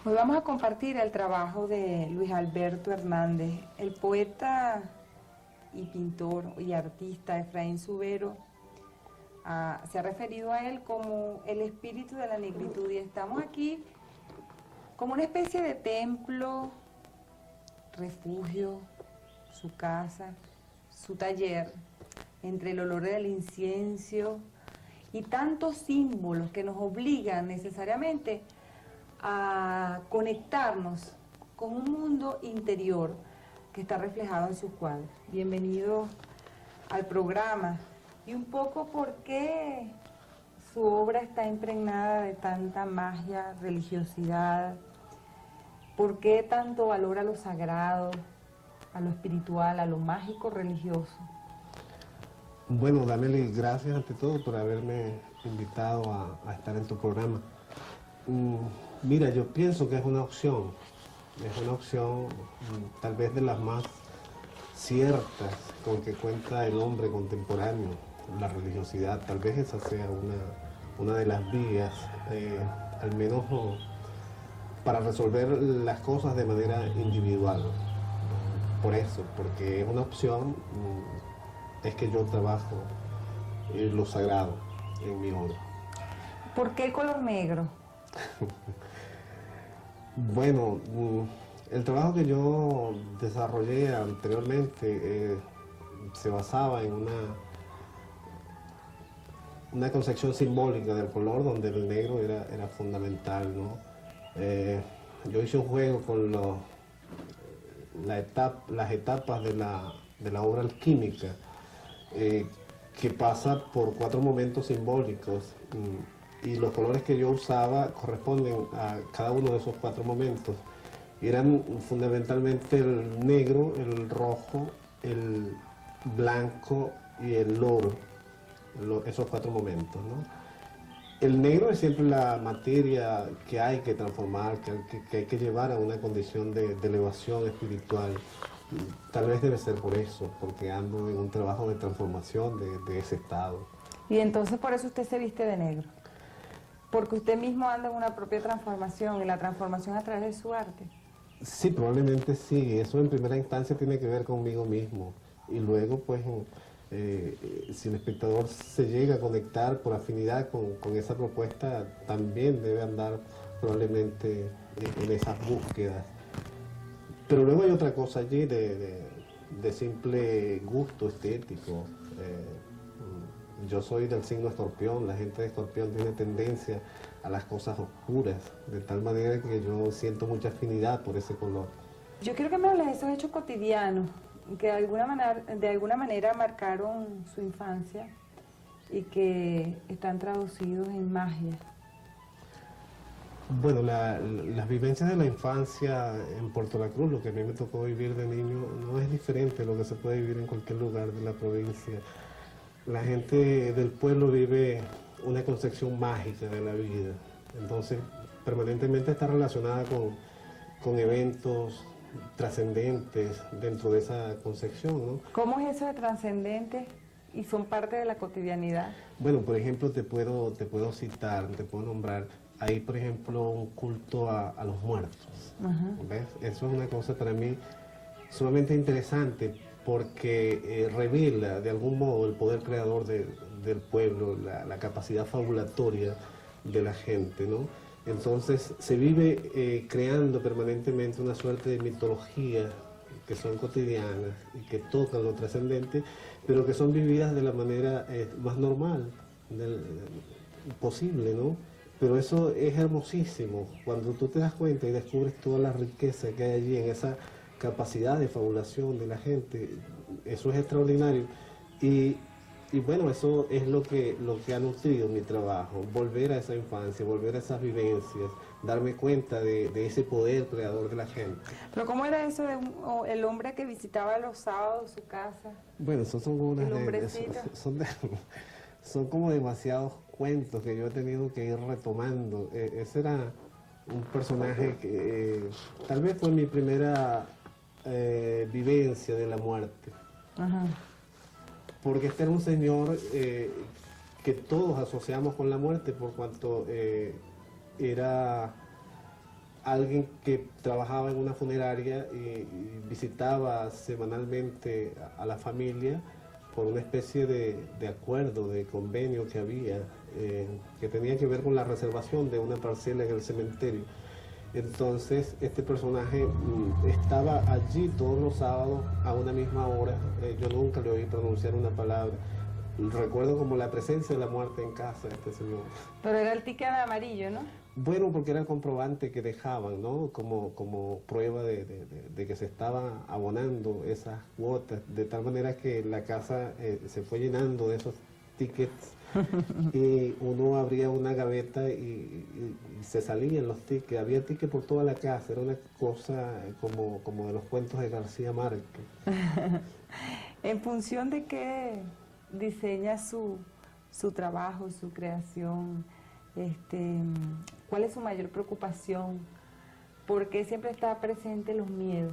Hoy vamos a compartir el trabajo de Luis Alberto Hernández. El poeta y pintor y artista Efraín Zubero se ha referido a él como el espíritu de la negritud, y estamos aquí como una especie de templo, refugio, su casa, su taller, entre el olor del incienso y tantos símbolos que nos obligan necesariamente a conectarnos con un mundo interior que está reflejado en sus cuadros. Bienvenido al programa. Y un poco por qué su obra está impregnada de tanta magia, religiosidad, por qué tanto valor a lo sagrado, a lo espiritual, a lo mágico religioso. Bueno, Dameli, gracias ante todo por haberme invitado a estar en tu programa. Mira, yo pienso que es una opción tal vez de las más ciertas con que cuenta el hombre contemporáneo, la religiosidad. Tal vez esa sea una de las vías, al menos para resolver las cosas de manera individual. Por eso, porque es una opción, es que yo trabajo lo sagrado en mi obra. ¿Por qué el color negro? Bueno, el trabajo que yo desarrollé anteriormente se basaba en una concepción simbólica del color, donde el negro era fundamental, ¿no? Yo hice un juego con las etapas de la obra alquímica, que pasa por 4 momentos simbólicos, y los colores que yo usaba corresponden a cada uno de esos 4 momentos. Eran fundamentalmente el negro, el rojo, el blanco y el oro, esos 4 momentos, ¿no? El negro es siempre la materia que hay que transformar, que hay que llevar a una condición de elevación espiritual. Tal vez debe ser por eso, porque ando en un trabajo de transformación de ese estado. Y entonces por eso usted se viste de negro. Porque usted mismo anda en una propia transformación, y la transformación a través de su arte. Sí, probablemente sí. Eso en primera instancia tiene que ver conmigo mismo. Y luego, pues, si el espectador se llega a conectar por afinidad con esa propuesta, también debe andar probablemente en esas búsquedas. Pero luego hay otra cosa allí de simple gusto estético. Yo soy del signo Escorpión. La gente de Escorpión tiene tendencia a las cosas oscuras, de tal manera que yo siento mucha afinidad por ese color. Yo quiero que me hables de esos hechos cotidianos que de alguna manera marcaron su infancia y que están traducidos en magia. Bueno, las vivencias de la infancia en Puerto La Cruz, lo que a mí me tocó vivir de niño, no es diferente a lo que se puede vivir en cualquier lugar de la provincia. La gente del pueblo vive una concepción mágica de la vida, entonces permanentemente está relacionada con eventos trascendentes dentro de esa concepción, ¿no? ¿Cómo es eso de trascendente y son parte de la cotidianidad? Bueno, por ejemplo, te puedo citar, te puedo nombrar, hay por ejemplo un culto a los muertos. ¿Ves? Eso es una cosa para mí sumamente interesante, porque revela de algún modo el poder creador del pueblo, la capacidad fabulatoria de la gente, ¿no? Entonces se vive creando permanentemente una suerte de mitología que son cotidianas y que tocan lo trascendente, pero que son vividas de la manera más normal posible, ¿no? Pero eso es hermosísimo, cuando tú te das cuenta y descubres toda la riqueza que hay allí en esa capacidad de fabulación de la gente. Eso es extraordinario. Y bueno, eso es lo que ha nutrido mi trabajo, volver a esa infancia, volver a esas vivencias, darme cuenta de ese poder creador de la gente. ¿Pero cómo era eso de el hombre que visitaba los sábados su casa? Bueno, esos son unas son como demasiados cuentos que yo he tenido que ir retomando. Ese era un personaje que tal vez fue mi primera vivencia de la muerte. Ajá. Porque este era un señor que todos asociamos con la muerte, por cuanto era alguien que trabajaba en una funeraria y visitaba semanalmente a la familia por una especie de acuerdo, de convenio que había, que tenía que ver con la reservación de una parcela en el cementerio. Entonces este personaje estaba allí todos los sábados a una misma hora. Yo nunca le oí pronunciar una palabra. Recuerdo como la presencia de la muerte en casa de este señor. Pero era el ticket amarillo, ¿no? Bueno, porque era el comprobante que dejaban, ¿no? Como prueba de que se estaban abonando esas cuotas, de tal manera que la casa se fue llenando de esos tickets y uno abría una gaveta y se salían los tickets. Había tickets por toda la casa, era una cosa como de los cuentos de García Márquez. ¿En función de qué diseña su trabajo, su creación? ¿Cuál es su mayor preocupación? ¿Por qué siempre está presente los miedos?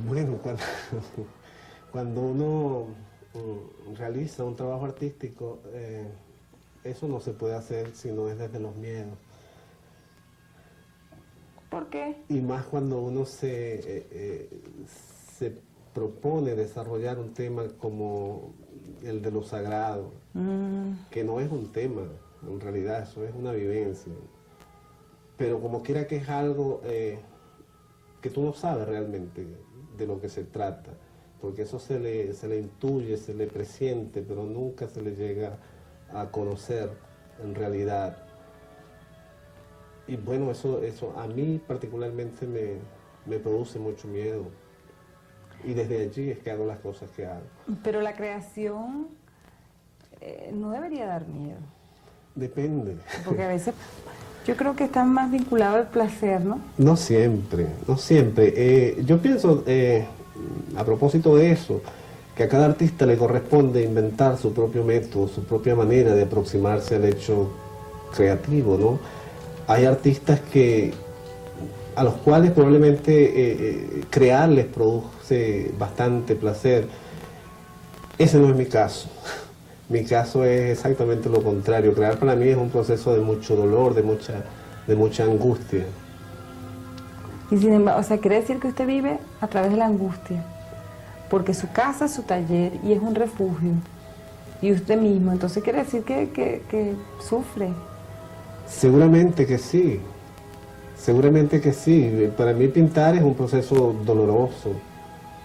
Bueno, cuando uno realiza un trabajo artístico, eso no se puede hacer si no es desde los miedos. ¿Por qué? Y más cuando uno se propone desarrollar un tema como el de lo sagrado, que no es un tema, en realidad eso es una vivencia, pero como quiera que es algo que tú no sabes realmente de lo que se trata, porque eso se le intuye, se le presiente, pero nunca se le llega a conocer en realidad. Y bueno, eso a mí particularmente me produce mucho miedo. Y desde allí es que hago las cosas que hago. Pero la creación no debería dar miedo. Depende. Porque a veces yo creo que está más vinculado al placer, ¿no? No siempre, no siempre. Yo pienso, a propósito de eso, que a cada artista le corresponde inventar su propio método, su propia manera de aproximarse al hecho creativo, ¿no? Hay artistas a los cuales probablemente crear les produce bastante placer. Ese no es mi caso. Mi caso es exactamente lo contrario. Crear para mí es un proceso de mucho dolor, de mucha angustia. Y sin embargo, o sea, quiere decir que usted vive a través de la angustia, porque su casa es su taller y es un refugio, y usted mismo, entonces quiere decir que sufre. Seguramente que sí. Seguramente que sí. Para mí pintar es un proceso doloroso.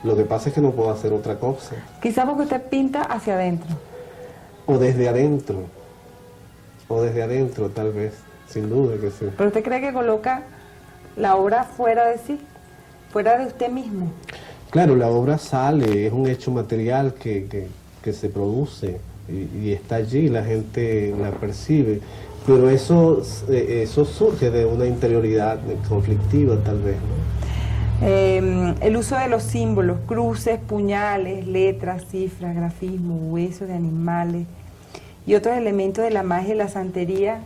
Lo que pasa es que no puedo hacer otra cosa. Quizá porque usted pinta hacia adentro. O desde adentro. O desde adentro, tal vez. Sin duda que sí. ¿Pero usted cree que coloca la obra fuera de sí? ¿Fuera de usted mismo? Claro, la obra sale, es un hecho material que se produce y está allí, la gente la percibe. Pero eso surge de una interioridad conflictiva, tal vez, ¿no? El uso de los símbolos, cruces, puñales, letras, cifras, grafismos, huesos de animales y otros elementos de la magia y la santería,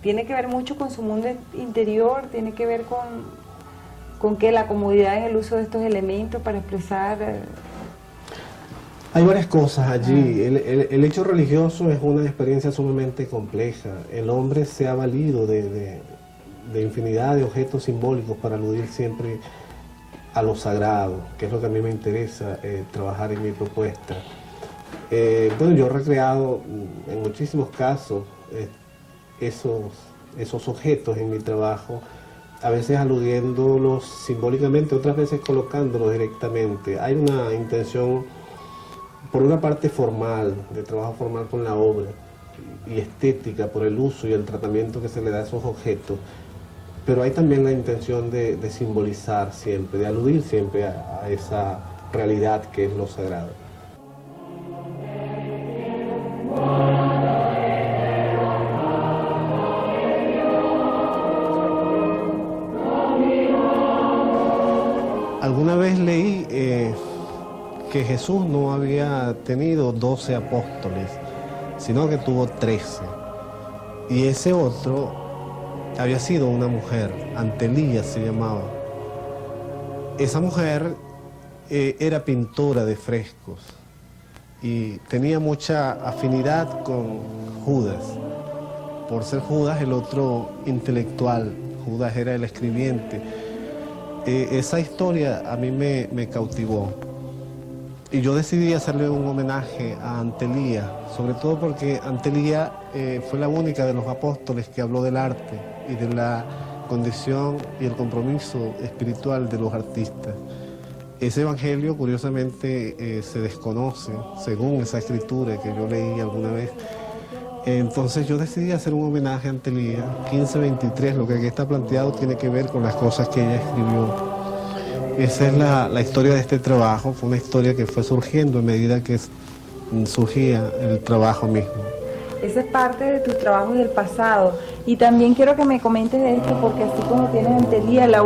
tiene que ver mucho con su mundo interior, tiene que ver con que la comodidad en el uso de estos elementos para expresar... Hay varias cosas allí. El hecho religioso es una experiencia sumamente compleja. El hombre se ha valido de infinidad de objetos simbólicos para aludir siempre a lo sagrado, que es lo que a mí me interesa trabajar en mi propuesta. Bueno, yo he recreado en muchísimos casos esos objetos en mi trabajo, a veces aludiéndolos simbólicamente, otras veces colocándolos directamente. Hay una intención, por una parte formal, de trabajo formal con la obra, y estética por el uso y el tratamiento que se le da a esos objetos, pero hay también la intención de simbolizar siempre, de aludir siempre a esa realidad que es lo sagrado. Alguna vez leí que Jesús no había tenido 12 apóstoles, sino que tuvo 13. Y ese otro había sido una mujer, Antelía se llamaba. Esa mujer era pintora de frescos y tenía mucha afinidad con Judas. Por ser Judas el otro intelectual, Judas era el escribiente. Esa historia a mí me cautivó. Y yo decidí hacerle un homenaje a Antelía, sobre todo porque Antelía fue la única de los apóstoles que habló del arte y de la condición y el compromiso espiritual de los artistas. Ese evangelio, curiosamente, se desconoce, según esa escritura que yo leí alguna vez. Entonces yo decidí hacer un homenaje a Antelía. 1523, lo que aquí está planteado tiene que ver con las cosas que ella escribió. Esa es la historia de este trabajo. Fue una historia que fue surgiendo en medida que surgía el trabajo mismo. Esa es parte de tus trabajos del pasado. Y también quiero que me comentes de esto, porque así como tienes Antelía, la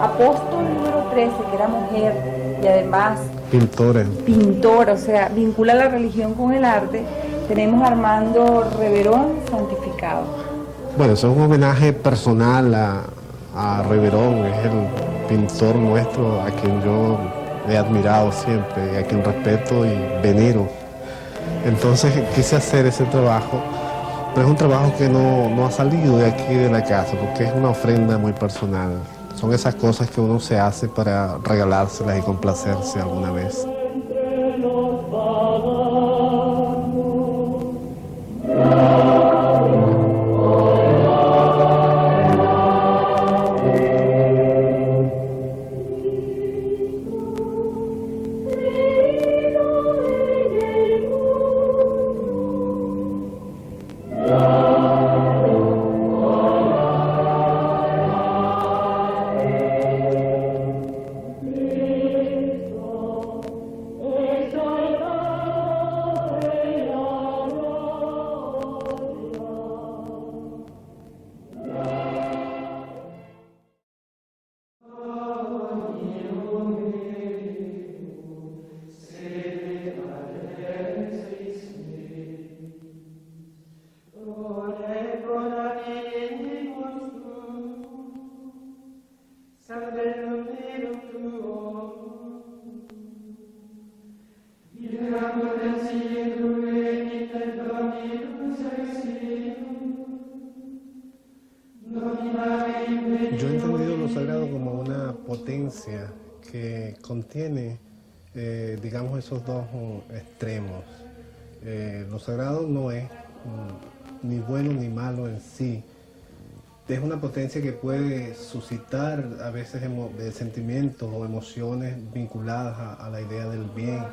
apóstol número 13, que era mujer y además pintora, o sea, vincula la religión con el arte, tenemos a Armando Reverón santificado. Bueno, eso es un homenaje personal a Reverón, es el pintor nuestro a quien yo he admirado siempre, y a quien respeto y venero. Entonces quise hacer ese trabajo, pero es un trabajo que no ha salido de aquí de la casa, porque es una ofrenda muy personal. Son esas cosas que uno se hace para regalárselas y complacerse alguna vez. Yo he entendido lo sagrado como una potencia que contiene, digamos, esos dos extremos. Lo sagrado no es ni bueno ni malo en sí. Es una potencia que puede suscitar a veces sentimientos o emociones vinculadas a la idea del bien,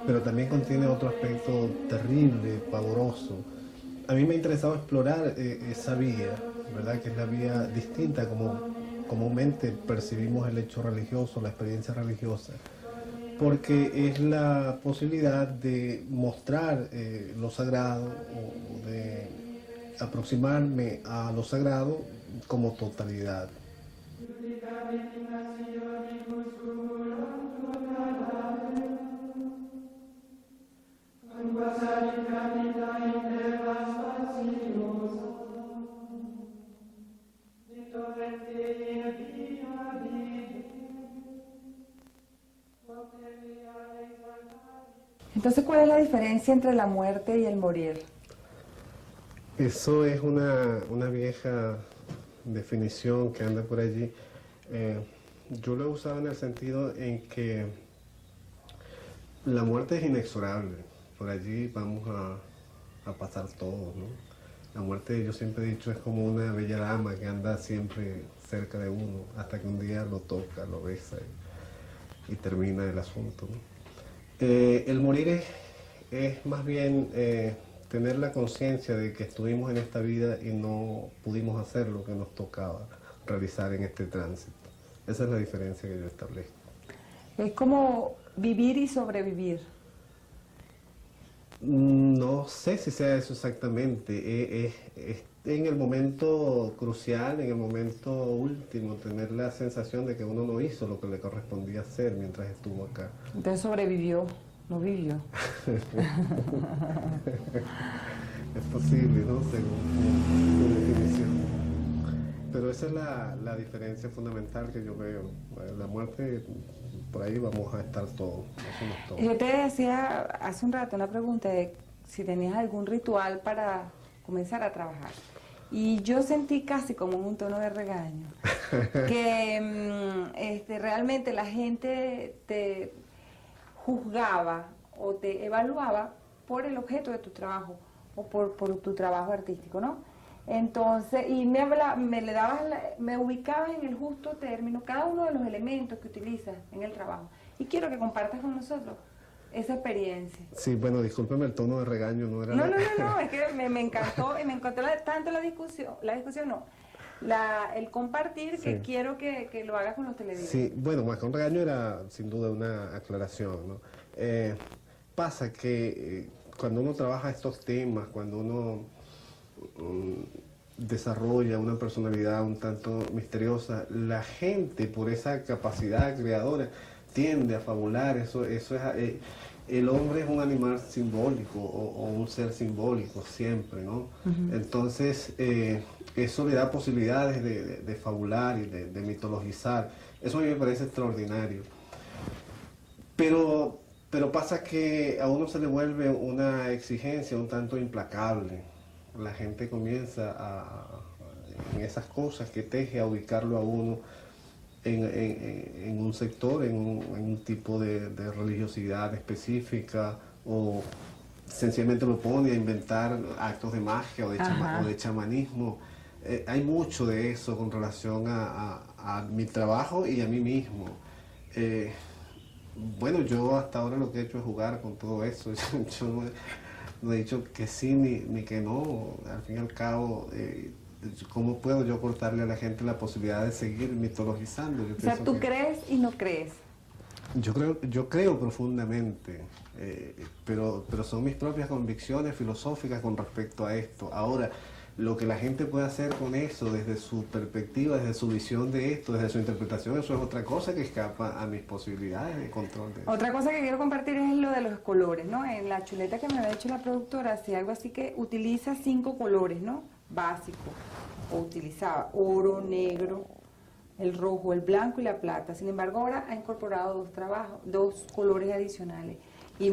pero también contiene otro aspecto terrible, pavoroso. A mí me ha interesado explorar esa vía, ¿verdad? Que es la vía distinta como comúnmente percibimos el hecho religioso, la experiencia religiosa, porque es la posibilidad de mostrar lo sagrado o de aproximarme a lo sagrado como totalidad. Entonces, ¿cuál es la diferencia entre la muerte y el morir? Eso es una vieja definición que anda por allí. Yo lo he usado en el sentido en que la muerte es inexorable. Por allí vamos a pasar todos, ¿no? La muerte, yo siempre he dicho, es como una bella dama que anda siempre cerca de uno, hasta que un día lo toca, lo besa y termina el asunto, ¿no? El morir es más bien tener la conciencia de que estuvimos en esta vida y no pudimos hacer lo que nos tocaba realizar en este tránsito. Esa es la diferencia que yo establezco. Es como vivir y sobrevivir. No sé si sea eso exactamente. Es en el momento crucial, en el momento último, tener la sensación de que uno no hizo lo que le correspondía hacer mientras estuvo acá. Entonces sobrevivió, no vivió. Es posible, ¿no? Según su definición. Pero esa es la diferencia fundamental que yo veo. La muerte, por ahí vamos a estar todos, somos todos. Yo te decía hace un rato una pregunta de si tenías algún ritual para comenzar a trabajar. Y yo sentí casi como un tono de regaño, que realmente la gente te juzgaba o te evaluaba por el objeto de tu trabajo o por tu trabajo artístico, ¿no? Entonces, y me ubicabas en el justo término cada uno de los elementos que utilizas en el trabajo. Y quiero que compartas con nosotros esa experiencia. Sí, bueno, discúlpeme el tono de regaño, no era... No, es que me encantó, y me encantó tanto la discusión no, el compartir, Sí. que quiero que lo hagas con los televidentes. Sí, bueno, más que un regaño era sin duda una aclaración, ¿no? Pasa que cuando uno trabaja estos temas, cuando uno desarrolla una personalidad un tanto misteriosa, la gente por esa capacidad creadora tiende a fabular, eso es... el hombre es un animal simbólico o un ser simbólico siempre, ¿no? Entonces, eso le da posibilidades de fabular y de mitologizar. Eso a mí me parece extraordinario. Pero pasa que a uno se le vuelve una exigencia un tanto implacable. La gente comienza en esas cosas que teje a ubicarlo a uno en un sector, en un tipo de religiosidad específica, o sencillamente lo pone a inventar actos de magia o de chamanismo. Hay mucho de eso con relación a mi trabajo y a mí mismo. Bueno, yo hasta ahora lo que he hecho es jugar con todo eso. Yo no he dicho que sí ni que no. Al fin y al cabo, ¿cómo puedo yo cortarle a la gente la posibilidad de seguir mitologizando? O sea, tú crees y no crees. Yo creo profundamente, pero son mis propias convicciones filosóficas con respecto a esto. Ahora, lo que la gente puede hacer con eso, desde su perspectiva, desde su visión de esto, desde su interpretación, eso es otra cosa que escapa a mis posibilidades de control de eso. Otra cosa que quiero compartir es lo de los colores, ¿no? En la chuleta que me había hecho la productora, hacía algo así que utiliza 5 colores, ¿no? Básicos. O utilizaba oro, negro, el rojo, el blanco y la plata. Sin embargo, ahora ha incorporado 2 colores adicionales. Y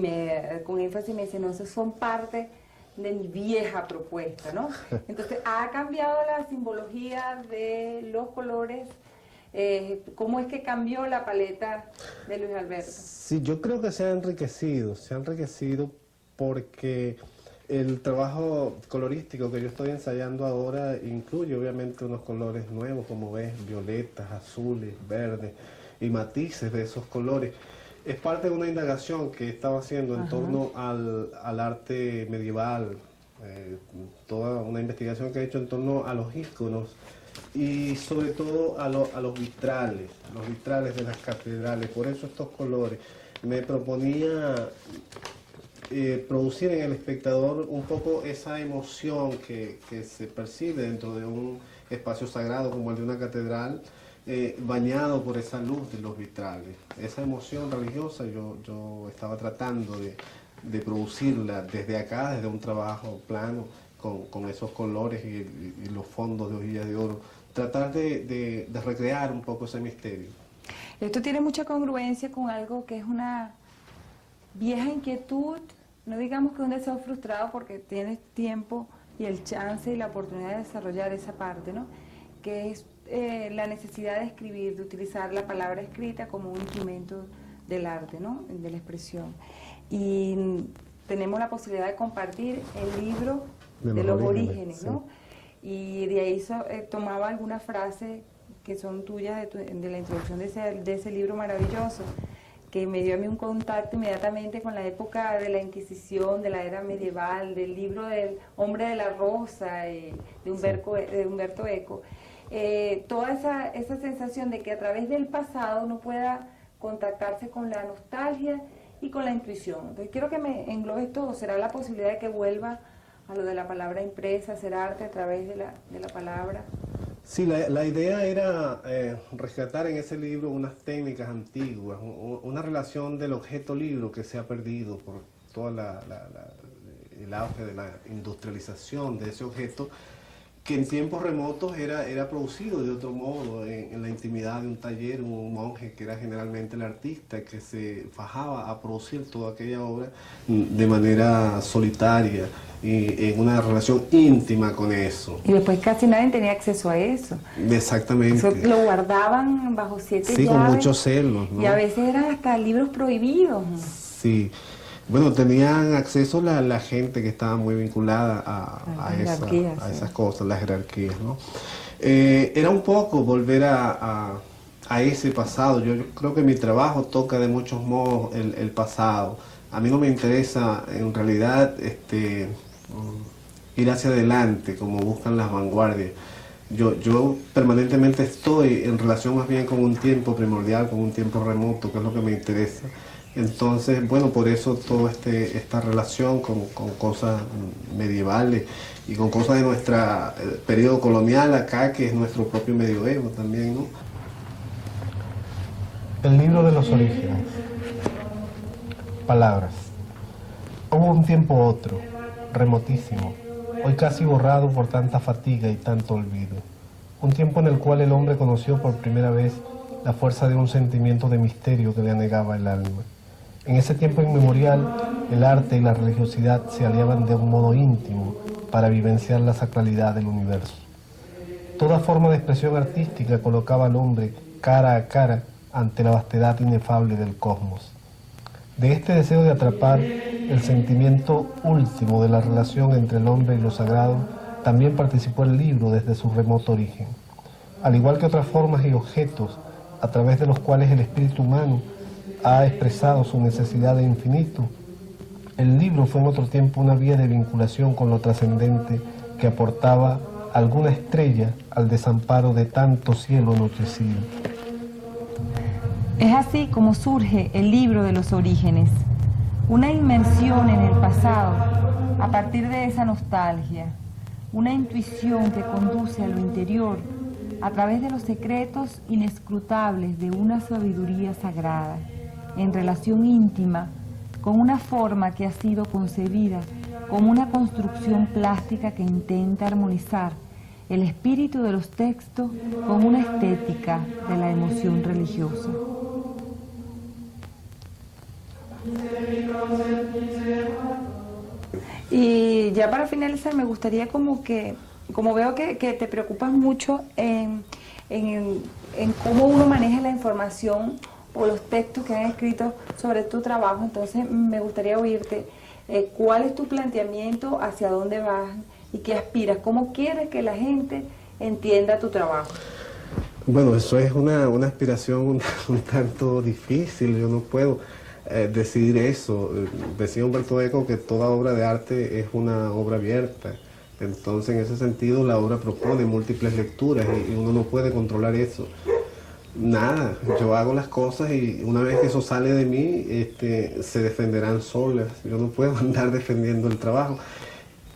con énfasis me dice, no, esos son parte de mi vieja propuesta, ¿no? Entonces, ha cambiado la simbología de los colores. ¿Cómo es que cambió la paleta de Luis Alberto? Sí, yo creo que se ha enriquecido porque el trabajo colorístico que yo estoy ensayando ahora incluye obviamente unos colores nuevos, como ves, violetas, azules, verdes y matices de esos colores. Es parte de una indagación que he estado haciendo en torno al arte medieval, toda una investigación que he hecho en torno a los íconos y sobre todo a los vitrales de las catedrales. Por eso estos colores. Me proponía producir en el espectador un poco esa emoción que se percibe dentro de un espacio sagrado como el de una catedral, bañado por esa luz de los vitrales. Esa emoción religiosa yo estaba tratando de producirla desde acá, desde un trabajo plano, con esos colores y los fondos de hojillas de oro. Tratar de recrear un poco ese misterio. Esto tiene mucha congruencia con algo que es una vieja inquietud, no digamos que un deseo frustrado porque tienes tiempo y el chance y la oportunidad de desarrollar esa parte, ¿no? Que es la necesidad de escribir, de utilizar la palabra escrita como un instrumento del arte, ¿no? De la expresión. Y tenemos la posibilidad de compartir el libro de los orígenes, ¿no? Sí. Y de ahí tomaba algunas frases que son tuyas de la introducción de ese libro maravilloso, que me dio a mí un contacto inmediatamente con la época de la Inquisición, de la era medieval, del libro del Hombre de la Rosa, de Humberto Eco. Toda esa sensación de que a través del pasado uno pueda contactarse con la nostalgia y con la intuición. Entonces quiero que me englobes todo. ¿Será la posibilidad de que vuelva a lo de la palabra impresa, hacer arte a través de la palabra? Sí, la idea era rescatar en ese libro unas técnicas antiguas, una relación del objeto libro que se ha perdido por todo el auge de la industrialización de ese objeto, que en tiempos remotos era producido de otro modo, en la intimidad de un taller, un monje que era generalmente el artista que se fajaba a producir toda aquella obra de manera solitaria y en una relación íntima con eso. Y después casi nadie tenía acceso a eso. Exactamente. Eso lo guardaban bajo 7 llaves. Sí, con muchos celos, ¿no? Y a veces eran hasta libros prohibidos. Sí. Bueno, tenían acceso la gente que estaba muy vinculada a esas cosas, las jerarquías, ¿no? Era un poco volver a ese pasado. Yo creo que mi trabajo toca de muchos modos el pasado. A mí no me interesa, en realidad, ir hacia adelante, como buscan las vanguardias. Yo permanentemente estoy en relación más bien con un tiempo primordial, con un tiempo remoto, que es lo que me interesa. Entonces, bueno, por eso toda esta relación con cosas medievales y con cosas de nuestro periodo colonial acá, que es nuestro propio medioevo también, ¿no? El libro de los orígenes. Palabras. Hubo un tiempo otro, remotísimo, hoy casi borrado por tanta fatiga y tanto olvido. Un tiempo en el cual el hombre conoció por primera vez la fuerza de un sentimiento de misterio que le anegaba el alma. En ese tiempo inmemorial, el arte y la religiosidad se aliaban de un modo íntimo para vivenciar la sacralidad del universo. Toda forma de expresión artística colocaba al hombre cara a cara ante la vastedad inefable del cosmos. De este deseo de atrapar el sentimiento último de la relación entre el hombre y lo sagrado, también participó el libro desde su remoto origen. Al igual que otras formas y objetos a través de los cuales el espíritu humano ha expresado su necesidad de infinito, el libro fue en otro tiempo una vía de vinculación con lo trascendente que aportaba alguna estrella al desamparo de tanto cielo anochecido. Es así como surge el libro de los orígenes, una inmersión en el pasado a partir de esa nostalgia, una intuición que conduce a lo interior a través de los secretos inescrutables de una sabiduría sagrada, en relación íntima con una forma que ha sido concebida como una construcción plástica que intenta armonizar el espíritu de los textos con una estética de la emoción religiosa. Y ya para finalizar me gustaría como veo que te preocupas mucho en cómo uno maneja la información o los textos que han escrito sobre tu trabajo, entonces me gustaría oírte cuál es tu planteamiento, hacia dónde vas y qué aspiras, cómo quieres que la gente entienda tu trabajo. Bueno, eso es una aspiración un tanto difícil, yo no puedo decidir eso. Decía Humberto Eco que toda obra de arte es una obra abierta, entonces en ese sentido la obra propone múltiples lecturas y uno no puede controlar eso. Nada, yo hago las cosas y una vez que eso sale de mí, se defenderán solas. Yo no puedo andar defendiendo el trabajo.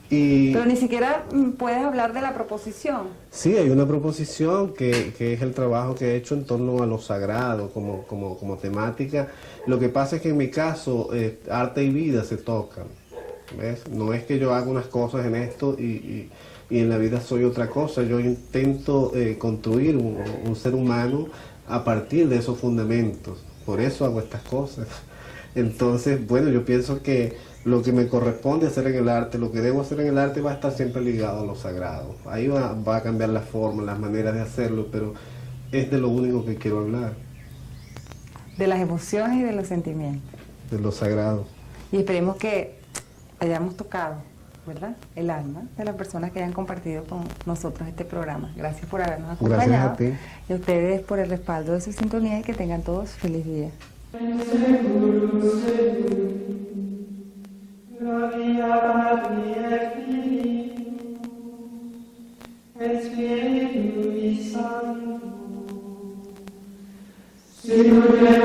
Pero ni siquiera puedes hablar de la proposición. Sí, hay una proposición que es el trabajo que he hecho en torno a lo sagrado como temática. Lo que pasa es que en mi caso, arte y vida se tocan. ¿Ves? No es que yo haga unas cosas en esto y en la vida soy otra cosa. Yo intento construir un ser humano a partir de esos fundamentos. Por eso hago estas cosas. Entonces, bueno, yo pienso que lo que me corresponde hacer en el arte, lo que debo hacer en el arte va a estar siempre ligado a lo sagrado. Ahí va a cambiar la forma, las maneras de hacerlo, pero es de lo único que quiero hablar. De las emociones y de los sentimientos. De lo sagrado. Y esperemos que hayamos tocado, ¿verdad?, el alma de las personas que hayan compartido con nosotros este programa. Gracias por habernos acompañado. Gracias a ti. Y a ustedes por el respaldo de su sintonía y que tengan todos feliz día. Signore,